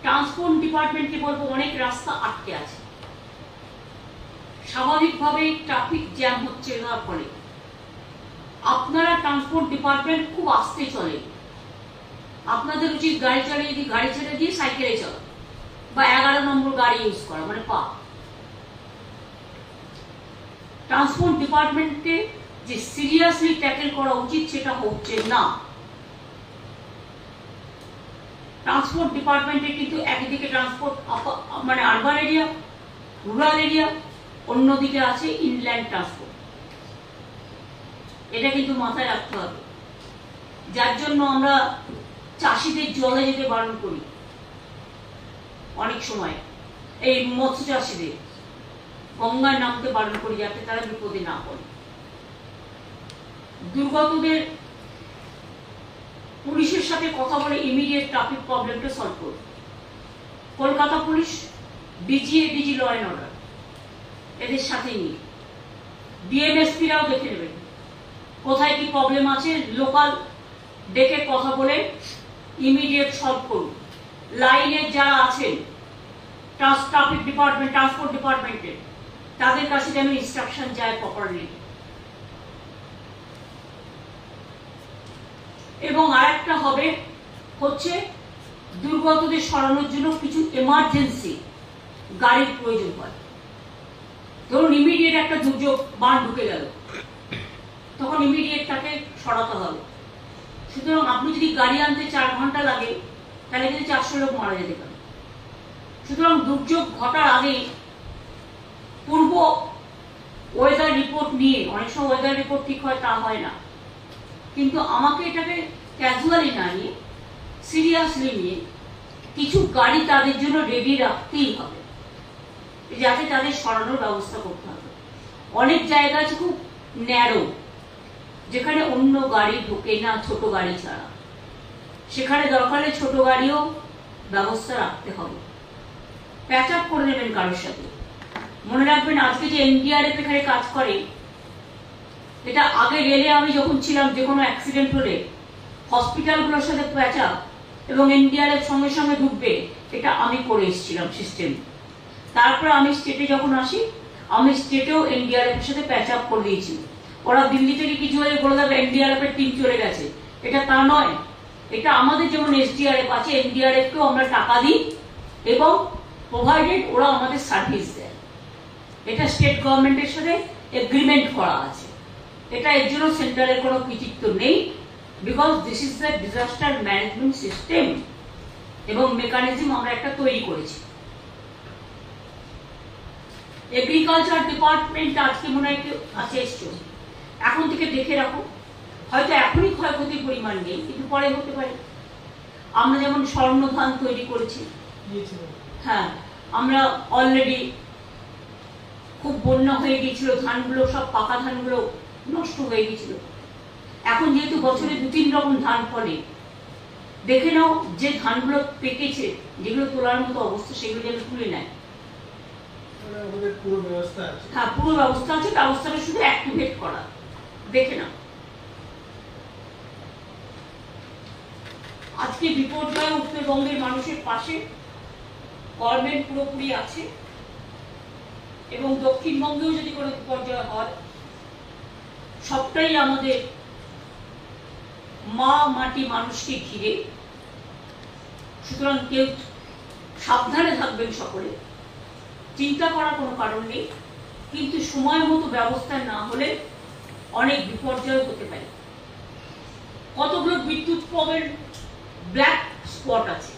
ট্রান্সপোর্ট ডিপার্টমেন্টকে বলবো, অনেক রাস্তা আটকে আছে, স্বাভাবিকভাবে ট্রাফিক জ্যাম হচ্ছে তার ফলে। আপনারা ট্রান্সপোর্ট ডিপার্টমেন্ট খুব আস্তে চলে, আপনাদের উচিত গাড়ি চালিয়ে যদি গাড়ি ছেড়ে দিয়ে সাইকেলে চলা বা 11 নম্বর গাড়ি ইউজ করা, মানে পা। ট্রান্সপোর্ট ডিপার্টমেন্টকে যে সিরিয়াসলি ট্যাকেল করা উচিত সেটা হচ্ছে না। ট্রান্সপোর্ট ডিপার্টমেন্টে কিন্তু একদিকে ট্রান্সপোর্ট মানে আরবান এরিয়া, রুরাল এরিয়া, অন্যদিকে আছে ইনল্যান্ড ট্রান্সপোর্ট। এটা কিন্তু মাথায় রাখতে হবে, যার জন্য আমরা চাষিদের জলে যেতে বারণ করি অনেক সময়, এই মৎস্য চাষিদের গঙ্গায় নামতে বারণ করি যাতে তারা বিপদে না পড়ে। দুর্গতদের পুলিশের সাথে কথা বলে ইমিডিয়েট ট্রাফিক প্রবলেমটা সলভ করবে। Kolkata police, DG law and order এদের সাথে নিয়ে ডিএমএসপিরাও দেখে নেবেন কোথায় কি প্রবলেম আছে, লোকাল ডেকে কথা বলে ইমিডিয়েট সলভ করুন। লাইনের যারা আছেন ট্রাফিক ডিপার্টমেন্ট, ট্রান্সপোর্ট ডিপার্টমেন্টের, তাদের কাছে যেন ইনস্ট্রাকশন যায় প্রপারলি। এবং আরেকটা হবে হচ্ছে দুর্গতদের সরানোর জন্য কিছু এমার্জেন্সি গাড়ির প্রয়োজন হয়। ধরুন ইমিডিয়েট একটা দুর্যোগ, বান ঢুকে গেল, তখন ইমিডিয়েট তাকে সরাতে হবে। সুতরাং আপনি যদি গাড়ি আনতে 4 ঘন্টা লাগে, তাহলে কিন্তু 400 লোক মারা যেতে পারে। সুতরাং দুর্যোগ ঘটার আগে পূর্ব ওয়েদার রিপোর্ট নিয়ে, অনেক সময় ওয়েদার রিপোর্ট ঠিক হয় তা হয় না, কিন্তু আমাকে এটাকে ক্যাজুয়ালি না নিয়ে সিরিয়াসলি নিয়ে কিছু গাড়ি তাদের জন্য রেডি রাখতেই হবে, যাতে তাদের সরানোর ব্যবস্থা করতে হবে। অনেক জায়গা আছে খুব ন্যারো, যেখানে অন্য গাড়ি ঢোকে না ছোট গাড়ি ছাড়া, সেখানে দরকারে ছোট গাড়িও ব্যবস্থা রাখতে হবে। প্যাচ আপ করে নেবেন কারোর সাথে। মনে রাখবেন আজকে যে এনডিআরএফ এখানে কাজ করে, এটা আগে রেলে আমি যখন ছিলাম, যে কোনো অ্যাক্সিডেন্ট হলে হসপিটালগুলোর সাথে প্যাচ আপ এবং এনডিআরএফ সঙ্গে সঙ্গে ঢুকবে, এটা আমি করে এসেছিলাম সিস্টেম। তারপর আমি স্টেটে যখন আসি, আমি স্টেটেও এনডিআরএফ এর সাথে প্যাচ আপ করে দিয়েছি। ওরা দিল্লি থেকে কিছু হলে বলে দেবে এনডিআরএফ এর টিম চলে গেছে, এটা তা নয়। এটা আমাদের যেমন এসডিআরএফ আছে, এনডিআরএফ কেও আমরা টাকা দিই এবং প্রোভাইডেড ওরা আমাদের সার্ভিস দেয়। এটা স্টেট গভর্নমেন্টের সাথে এগ্রিমেন্ট করা আছে। এটা এর জন্য সেন্ট্রালের কোনো কৃতিত্ব নেই, because this is the disaster management system এবং মেকানিজম আমরা একটা তৈরি করেছি। এগ্রিকালচার ডিপার্টমেন্ট আজকে মনে হয় আছে এসছো, এখন থেকে দেখে রাখো, হয়তো এখনই ক্ষয়ক্ষতির পরিমাণ নেই কিন্তু পরে হতে পারে। আমরা যেমন স্বর্ণ ধান তৈরি করেছি, হ্যাঁ আমরা অলরেডি খুব বন্যা হয়ে গিয়েছিল, ধানগুলো সব পাকা ধানগুলো নষ্ট হয়ে গিয়েছিল। এখন যেহেতু বছরে 2-3 রকম ধান ফলে, দেখে নাও যে ধানগুলো পেকেছে, যেগুলো তোলার মতো অবস্থা সেগুলো যেন তুলে নেয়। হ্যাঁ পুরো ব্যবস্থা আছে, ব্যবস্থাটা শুধু অ্যাক্টিভেট করা, দেখে নাও। আজকে বিপর্যয় উত্তরবঙ্গের মানুষের পাশে গভর্নমেন্ট পুরোপুরি আছে, এবং দক্ষিণবঙ্গেও যদি কোনো বিপর্যয় হয় সবটাই আমাদের মা মাটি মানুষকে ঘিরে। সুতরাং কেউ সাবধানে থাকবেন, সকলে চিন্তা করার কোনো কারণ নেই, কিন্তু সময় মতো ব্যবস্থা না হলে অনেক বিপর্যয় হতে পারে। কতগুলো বিদ্যুৎ পদের ব্ল্যাক স্পট আছে,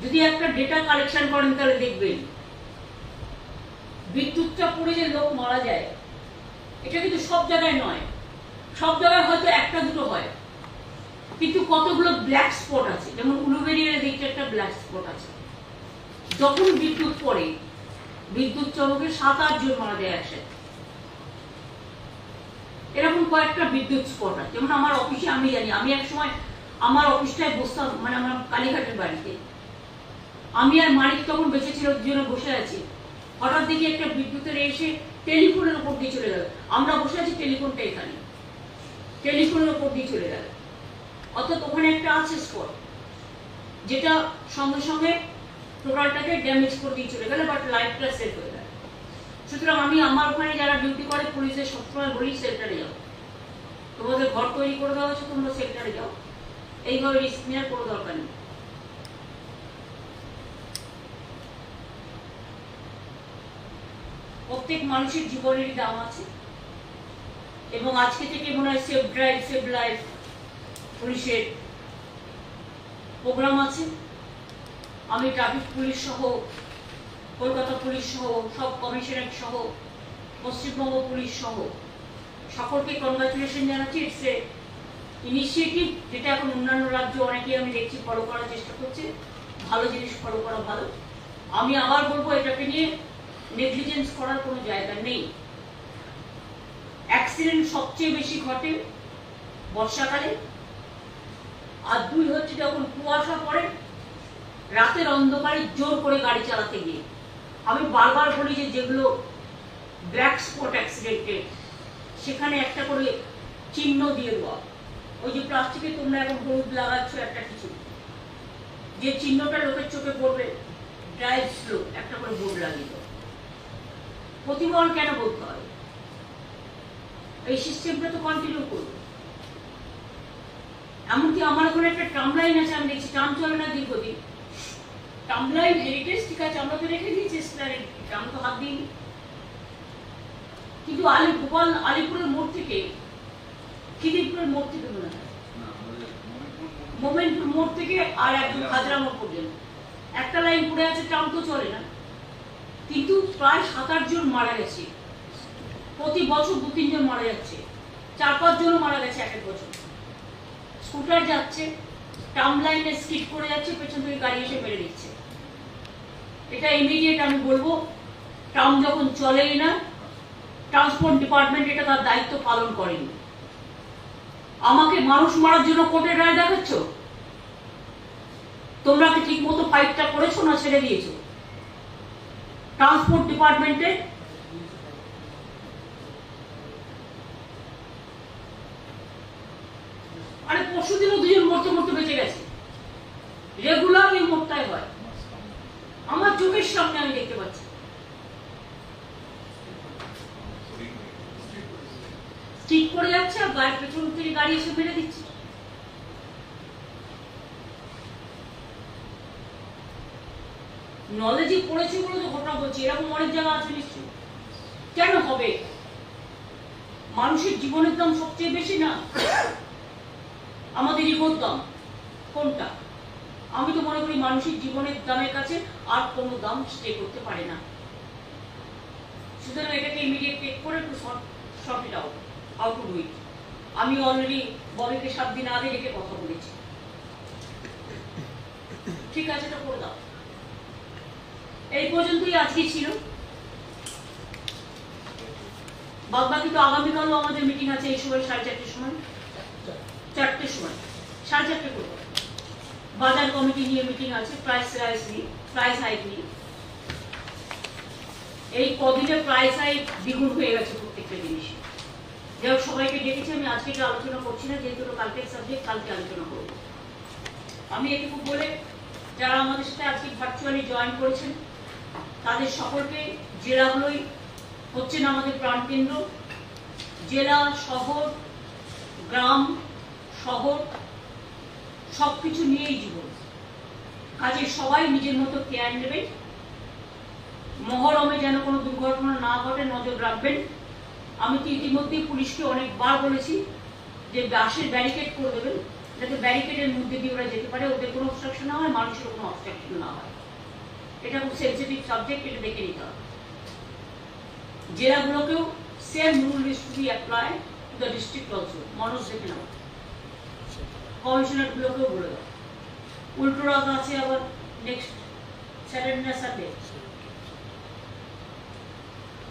যদি একটা ডেটা কালেকশন করেন তাহলে দেখবেন বিদ্যুৎটা পড়ে যে লোক মারা যায় এটা কিন্তু সব জায়গায় নয়, সব জায়গায় হয়তো 1-2 হয়, কিন্তু কতগুলো ব্ল্যাক স্পট আছে। যেমন উলুবেরিয়ার দিকটা একটা ব্ল্যাক স্পট আছে, যখন বিদ্যুৎ পড়ে বিদ্যুৎ চমকে 7-8 জন মারা যায় একসাথে। এরকম কয়েকটা বিদ্যুৎ স্পট আছে। যেমন আমার অফিসে আমি জানি, আমি এক সময় আমার অফিসটায় বসতাম, মানে আমার কালীঘাটের বাড়িতে, আমি আর মালিক তখন বেঁচে ছিল, দুজনে বসে আছি, হঠাৎ দেখি একটা বিদ্যুতের এসে টেলিফোনের উপর দিয়ে চলে গেল। আমরা বসে আছি, টেলিফোনটা এখানে, টেলিফোনের উপর দিয়ে চলে গেল। অর্থাৎ ওখানে একটা আছে স্পট যেটা সঙ্গে সঙ্গে টোটালটাকে ড্যামেজ করে দিয়ে চলে গেল, বাট লাইফটা সেভ হয়ে গেল। সুতরাং আমি আমার ওখানে যারা ডিউটি করে পুলিশের সবসময় বলি সেন্টারে যাও, তোমাদের ঘর তৈরি করে দেওয়া হচ্ছে, তোমরা সেন্টারে যাও, এইভাবে রিস্ক নেওয়ার কোনো দরকার নেই। প্রত্যেক মানুষের জীবনেরই দাম আছে, এবং আজকে থেকে মনে হয় সেভ ড্রাইভ সেভ লাইফ পুলিশের প্রোগ্রাম আছে। আমি ট্রাফিক পুলিশ সহ, কলকাতা পুলিশ সহ, সব কমিশনারেট সহ, পশ্চিমবঙ্গ পুলিশ সহ সকলকে কনগ্রাচুলেশন জানাচ্ছি। ইটস এ ইনিশিয়েটিভ যেটা এখন অন্যান্য রাজ্য অনেকেই আমি দেখছি ফলো করার চেষ্টা করছে। ভালো জিনিস ফলো করা ভালো। আমি আবার বলবো, এটাকে নিয়ে নেগলিজেন্স করার কোনো জায়গা নেই। অ্যাক্সিডেন্ট সবচেয়ে বেশি ঘটে বর্ষাকালে, আর 2 হচ্ছে যখন কুয়াশা পড়ে, রাতের অন্ধকারে জোর করে গাড়ি চালাতে গিয়ে। আমি বারবার বলি যে যেগুলো ব্ল্যাক স্পট অ্যাক্সিডেন্টের, সেখানে একটা করে চিহ্ন দিয়ে দেওয়া। ওই যে প্লাস্টিকে তোমরা এখন হলুদ লাগাচ্ছ একটা কিছু, যে চিহ্নটা লোকের চোখে পড়বে, ড্রাইভ স্লো, একটা করে বোর্ড লাগিয়ে দাও। প্রতিমহল কেন বলতে হয়? এই সিস্টেমটা তো কন্টিনিউ করবে। এমনকি আমার ওখানে একটা ট্রাম লাইন আছে, আমি দেখছি ট্রাম চলে না দীর্ঘদিন। ট্রাম লাইন হেরিটেজ ঠিক আছে, আমরা তো রেখে দিয়েছি স্প্ল্যানেড, ট্রাম তো হাত দিইনি। কিন্তু আলিপুরের মোড় থেকে, খিদিরপুরের মোড় থেকে মনে হয়, মোমেন্টপুর মোড় থেকে আর একদম খাজরা মোড় পর্যন্ত একটা লাইন পড়ে আছে, ট্রাম তো চলে না। কিন্তু প্রায় 7-8 জন মারা গেছে প্রতি বছর, 2-3 জন মারা যাচ্ছে, 4-5 জনও মারা গেছে এক বছর। স্কুটার যাচ্ছে, ট্রাম লাইনে স্কিড করে যাচ্ছে, পেছন থেকে গাড়ি এসে মেরে দিচ্ছে। এটা ইমিডিয়েট আমি বলবো, ট্রাম যখন চলেই না, ট্রান্সপোর্ট ডিপার্টমেন্ট এটা তার দায়িত্ব পালন করেনি। আমাকে মানুষ মারার জন্য কোর্টের রায় দেখাচ্ছ? তোমরা কি ঠিক মতো ফাইটটা করেছো না ছেড়ে দিয়েছো? ট্রান্সপোর্ট ডিপার্টমেন্টে আরে পরশুদিনও 2 জন মরতে মরতে বেঁচে গেছে। রেগুলার এই মোড়টাই হয়, আমার চোখের সামনে আমি দেখতে পাচ্ছি। ঠিক করে যাচ্ছে আর গায়ের পেছন থেকে গাড়ি এসে মেরে দিচ্ছে। নলেজে পড়েছে বলে তো ঘটনা বলছি, এরকম অনেক জায়গা আছে নিশ্চয়ই। কেন হবে? মানুষের জীবনের দাম সবচেয়ে বেশি না, আমাদের ইগোর দাম কোনটা? আমি তো মনে করি মানুষের জীবনের দামের কাছে আর কোনো দাম স্টে করতে পারে না। সুতরাং এটাকে ইমিডিয়েট টেক করে একটু short it out, how to do it. আমি অলরেডি ববিকে 7 দিন আগে রেখে কথা বলেছি, ঠিক আছে এটা করে দাও। এই পর্যন্তই আজকে ছিল, বাদ বাকি তো আগামীকালও আমাদের মিটিং আছে এই সময় 4:30 সময়, 4টের সময় 4:30 করবো। বাজার কমিটি নিয়ে মিটিং আছে, প্রাইস হাইক নিয়ে। এই কদিনে প্রাইস হাইক দ্বিগুণ হয়ে গেছে প্রত্যেকটা জিনিসে। যাই হোক, সবাইকে ডেকেছি, আমি আজকে এটা আলোচনা করছি না, যেহেতু কালকের সাবজেক্ট, কালকে আলোচনা করবো। আমি এটুকু বলে যারা আমাদের সাথে আজকে ভার্চুয়ালি জয়েন করেছেন তাদের সকলকে, জেলাগুলোই হচ্ছেন আমাদের প্রাণকেন্দ্র, জেলা, শহর, গ্রাম, শহর সবকিছু নিয়েই জীবন। কাজে সবাই নিজের মতো কেয়ার নেবেন, মহরমে যেন কোনো দুর্ঘটনা না ঘটে নজর রাখবেন। আমি তো ইতিমধ্যেই পুলিশকে অনেকবার বলেছি যে বাসের ব্যারিকেড করে দেবেন, যাতে ব্যারিকেডের মধ্যে দিয়ে ওরা যেতে পারে, ওদের কোনো অবস্ট্রাকশন না হয়, মানুষের কোনো অবস্ট্রাকশন না হয়। এটা খুব সেন্সিটিভ সাবজেক্ট, এটা দেখে নিতে হবে। জেলাগুলোকেও same rule is to be apply to the district also. মানুষ দেখে নাও, কমিশনারগুলোকেও বলে দাও। উল্টো রথ আছে আবার নেক্সট স্যাটারডে না সানডে,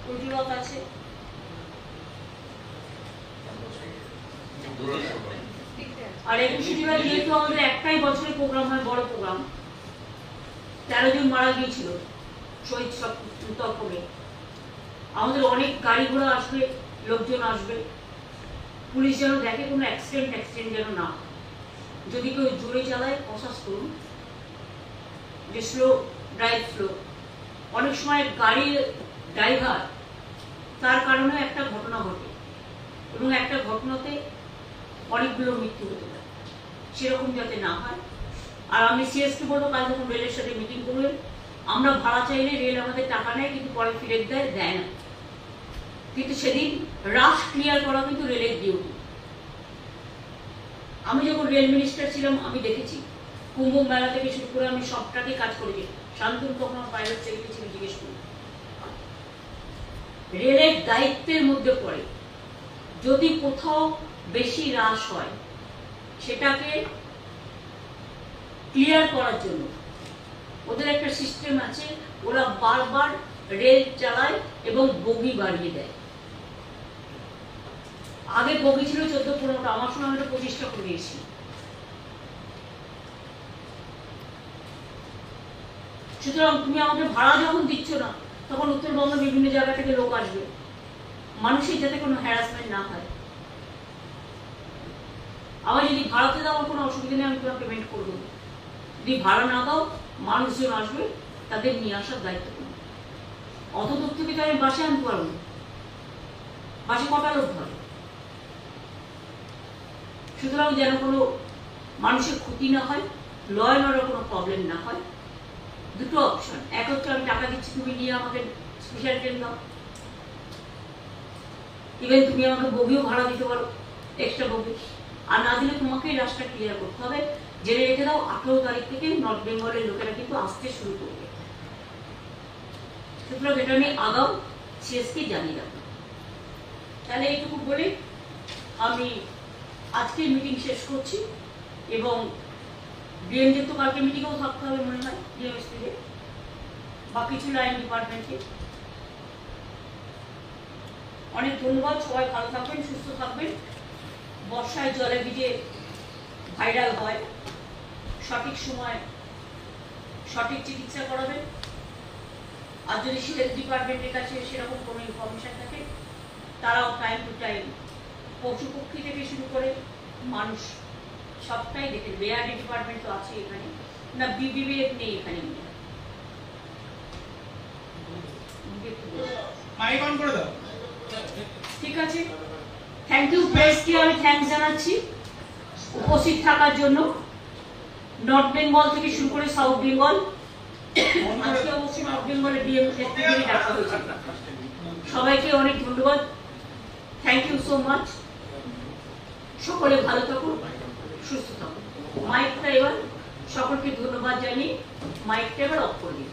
উল্টো রথ আছে। আর 21শে জুলাই যেহেতু আমাদের একটাই বছরের প্রোগ্রাম হয়, বড় প্রোগ্রাম, 13 জন মারা গিয়েছিল শহীদ তর্পণে। আমাদের অনেক গাড়ি ঘোড়া আসবে, লোকজন আসবে, পুলিশ যেন দেখে কোনো অ্যাক্সিডেন্ট যেন না। যদি কেউ জোরে চালায় প্রসাস করুন, যে স্লো ড্রাইভ স্লো। অনেক সময় গাড়ির ড্রাইভার তার কারণে একটা ঘটনা ঘটে, এবং একটা ঘটনাতে অনেকগুলো মৃত্যু হতে পারে, সেরকম যাতে না হয়। আর আমি সিএসকে বলবো, কাল যখন রেলের সাথে মিটিং করবেন, আমরা ভাড়া চাইলে রেল আমাদের টাকা নেয়, কিন্তু পরে ফিরে দেয় না। কিন্তু সেদিন রাশ ক্লিয়ার করা কিন্তু রেলের ডিউটি। আমি যখন রেল মিনিস্টার ছিলাম আমি দেখেছি, কুম্ভ মেলা থেকে শুরু করে আমি সবটাকে কাজ করেছি। শান্তনু তখন আমার প্রাইভেট সেক্রেটারি ছিল, জিজ্ঞেস করি। রেলের দায়িত্বের মধ্যে পড়ে যদি কোথাও বেশি রাশ হয় সেটাকে ক্লিয়ার করার জন্য ওদের একটা সিস্টেম আছে, ওরা বারবার রেল চালায় এবং বগি বাড়িয়ে দেয়। আগে বগি ছিল 14-15টা, আমার সময় আমরা 25টা করে দিয়েছি। সুতরাং তুমি আমাদের ভাড়া যখন দিচ্ছ না, তখন উত্তরবঙ্গের বিভিন্ন জায়গা থেকে লোক আসবে, মানুষের যাতে কোনো হ্যারাসমেন্ট না হয়। আবার যদি ভাড়াতে দাও কোনো অসুবিধা নেই, আমি তোমার পেমেন্ট করে দেবো। যদি ভাড়া না দাও, মানুষজন আসবে, তাদের নিয়ে আসার দায়িত্ব করবো। অত দূর থেকে তো আমি বাসে আনতে পারবো না, বাসে কটা লোক ধরে। সুতরাং যেন কোনো মানুষের ক্ষতি না হয়, ল অ্যান্ড অর্ডার কোনো প্রবলেম না হয়। দুটো অপশন, এক হচ্ছে আমি টাকা দিচ্ছি, তুমি নিয়ে আমাকে স্পেশাল ট্রেন দাও, ইভেন তুমি আমাকে বগিও ভাড়া দিতে পারো, এক্সট্রা বগি। আর না দিলে তোমাকেই রাস্তা ক্লিয়ার করতে হবে। জেনে রেখে দাও, 18 তারিখ থেকে নর্থ বেঙ্গলের লোকেরা কিন্তু আসতে শুরু করবে। সুতরাং এটা নিয়ে আগাও, সিএসকে জানিয়ে রাখবো। তাহলে এইটুকু বলে আমি আজকের মিটিং শেষ করছি। এবং ডিএমদের তো কালকে মিটিংও থাকতে হবে মনে হয়, ডিএমএসপিতে বা কিছু লাইন ডিপার্টমেন্টে। অনেক ধন্যবাদ, সবাই ভালো থাকবেন, সুস্থ থাকবেন। বর্ষায় জলে ভিজে ভাইরাল হয়, সঠিক সময় সঠিক চিকিৎসা করাবেন। আর যদি হেলথ ডিপার্টমেন্টের কাছে সেরকম কোনো ইনফরমেশন থাকে, তারাও টাইম টু টাইম পশু পক্ষী থেকে শুরু করে মানুষ সবটাই দেখে। বিআরডি ডিপার্টমেন্ট তো আছে এখানে, না বিবিএফ নেই এখানে, মাইক অন করে দাও। ঠিক আছে। থ্যাংক ইউ প্রেসকে, আমি থ্যাঙ্কস জানাচ্ছি উপস্থিত থাকার জন্য। নর্থ বেঙ্গল থেকে শুরু করে সাউথ বেঙ্গল, আজকে অবশ্যই নর্থ বেঙ্গলের ডিএম ডাকা হয়েছে। সবাইকে অনেক ধন্যবাদ। Thank you so much. সকলে ভালো থাকুন, সুস্থ থাকুন। মাইকটা এবার সকলকে ধন্যবাদ জানিয়ে মাইকটা এবার অফ করে দিন।